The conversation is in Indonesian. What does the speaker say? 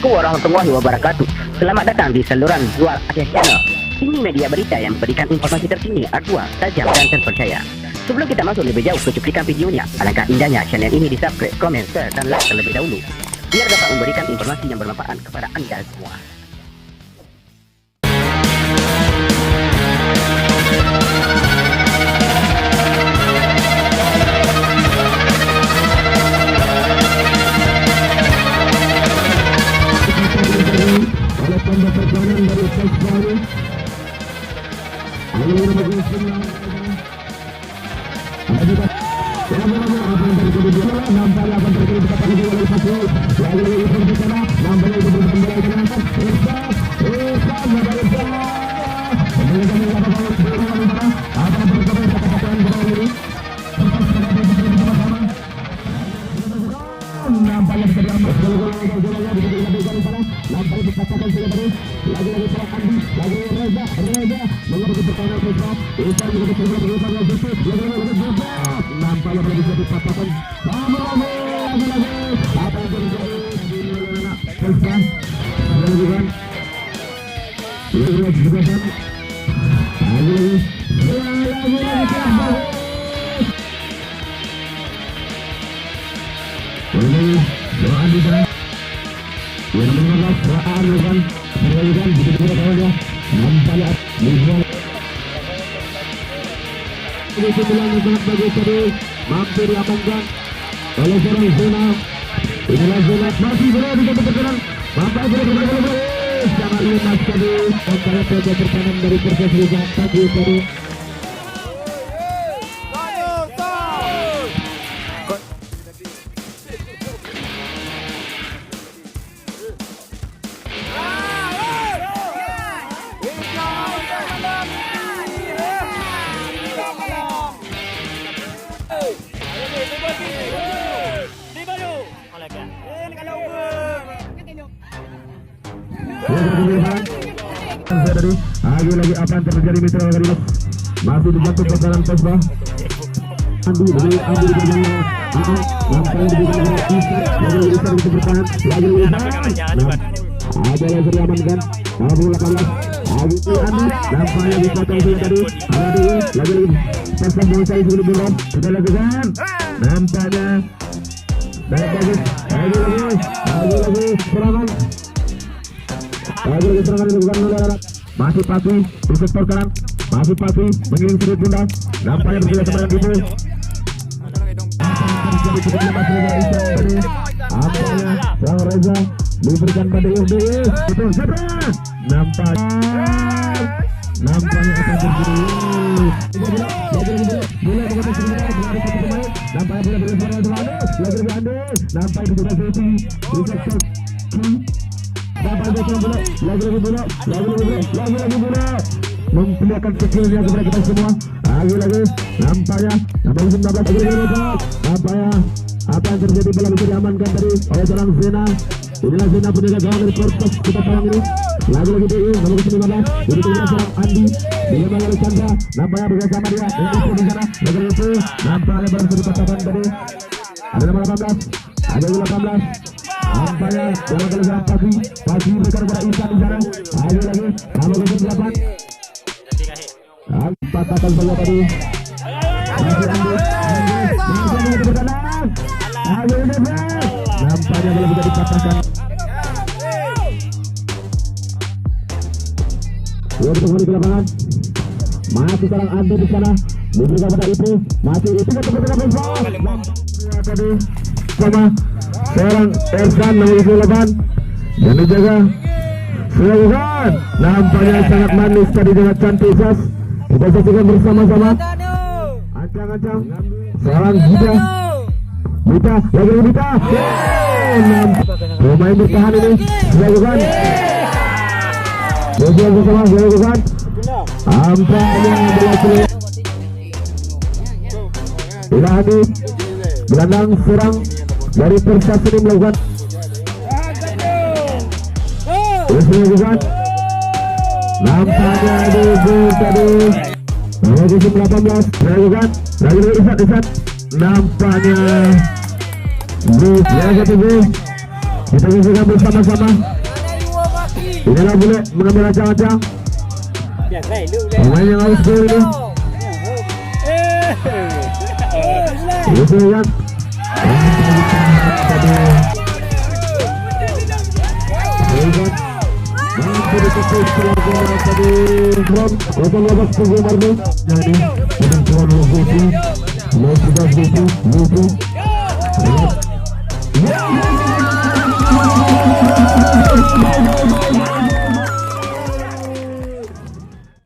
Assalamualaikum warahmatullahi wabarakatuh. Selamat datang di saluran Zuar Aceh Channel. Ini media berita yang memberikan informasi terkini, aktual, tajam dan terpercaya. Sebelum kita masuk lebih jauh ke cuplikan videonya, alangkah indahnya channel ini di subscribe, komen, share, dan like terlebih dahulu, biar dapat memberikan informasi yang bermanfaat kepada anda semua. Oleh tanda perjalanan dari Tasbani alur bagi semua nampaknya akan terjadi dekat lagi oleh satu lagi di sana nampaknya itu berkembang dengan nampaknya bisa diambil nampaknya dikatakan sudah baru lagi-lagi para Andi lagi Reza mengerti pertahanan Reza Reza juga berkembang lagi nampaknya belum bisa dikatakan lagi-lagi apa yang terjadi Reza dilakukan lagi-lagi ini doa di sana yang menolak doaan kan begitu kawannya nampaknya lihat ini sembilan sangat bagus tadi mampir diamankan oleh seorang Zena. Inilah Zena masih berada di pertahanan nampaknya boleh jangan lunas tadi nampaknya saja pertahanan dari Persib sangat bagus tadi. Lagi apa yang terjadi Mitra Garinus masih dibantu pertahanan Pesba Andi berjalan nampaknya diberikan lagi bisa bertahan lagi ada yang diamankan 18 Andi nampaknya dipotong tadi lagi Pesba Bonsai sebelum belum sudah lakukan nampaknya bagus lagi serangan dilakukan oleh masih Pati di sektor kanan masih Pati mengirim sudut bunda nampaknya bergerak sama dengan itu nampaknya Sang Reza diberikan pada UDI itu siapa nampaknya akan terjadi nampaknya sudah selesai di sektor lagi bola memperlihatkan skillnya kepada kita semua lagi nampaknya 19 nampaknya apa yang terjadi bola bisa diamankan tadi oleh seorang Zena. Inilah Zena penjaga gawang dari Korpos kita sayang ini lagi DI nomor 19 jadi kemudian seorang Andi dengan oleh Chandra nampaknya bersama dia untuk di sana lagi itu nampaknya berhasil dipatahkan tadi ada nomor 18 ada 18 nampaknya dalam kelebihan Pagi berikan kepada Isan di sana lagi nomor 28 patahkan saja tadi masih Andi bertahan nampaknya belum bisa dipatahkan bertemu di lapangan masih seorang Andi di sana diberikan kepada itu masih itu tadi sama seorang Ersan nomor 28 yang dijaga silakan nampaknya sangat manis tadi dengan cantik sas kita saksikan bersama-sama ancang-ancang seorang Gita pemain bertahan ini silakan bersama silakan nampaknya berhasil Ilhadi gelandang serang dari Persib ini melakukan dilakukan nampaknya di gol tadi nomor 18 dilakukan lagi Isat nampaknya di satu gol kita saksikan bersama-sama Inilah boleh mengambil ancang-ancang. Pemain yang harus gol ini. Itu kan. Jadi